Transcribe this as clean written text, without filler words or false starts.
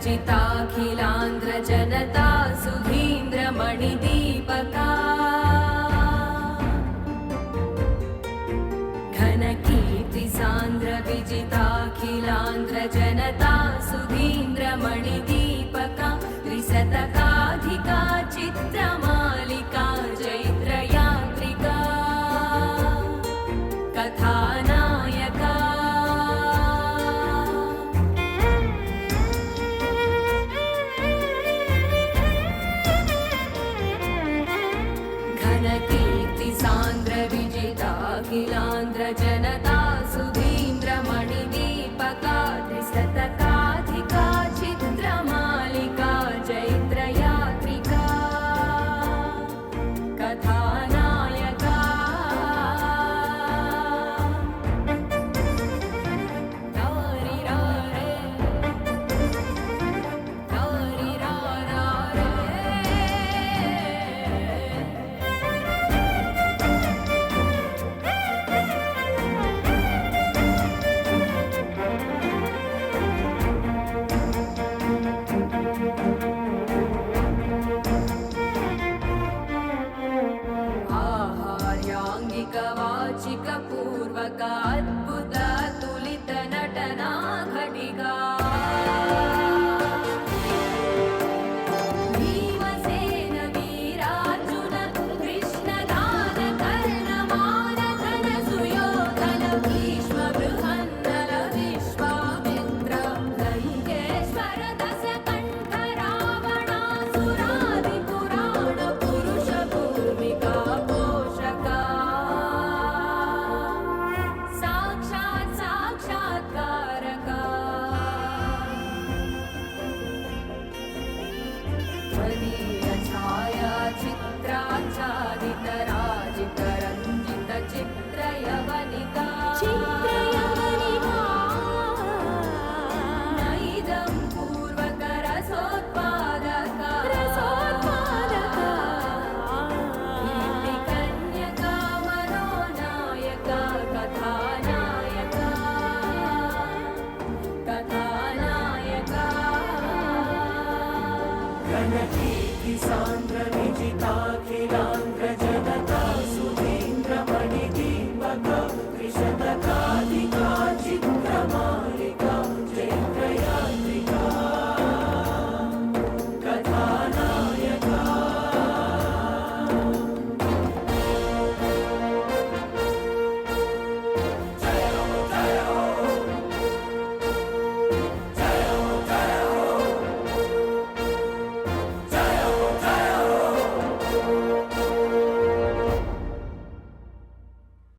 विजिताखिलान्ध्र जनता सुधीन्द्रमणिदीपका घनकीर्तिसान्द्र विजिताखिलान्ध्र जनता सुधीन्द्रमणिदीपका त्रिशतकाधिका चित्रमालिका चैत्रयात्रिका कथानायका घनकीर्तिसान्द्र विजिताखिलान्ध्र जनता सुधीन्द्रमणिदीपका त्रिशतकाधिका चित्रमालिका चैत्रयात्रिका कथानायका वाचिकपूर्वक अद्भुत तुलित नटना घटिका भीमसेन वीरार्जुन कृष्णदान कर्ण मानधन सुयोधन भीष्म बृहन्नल विश्वामित्र लङ्केश्वर दशकण्ठ रावणासुरादिपुराण पुरुष भूमिका पोषका साक्षात्कारका त्वदीय छायाचित्राच्छादित राजित रञ्जित चित्रयवनिका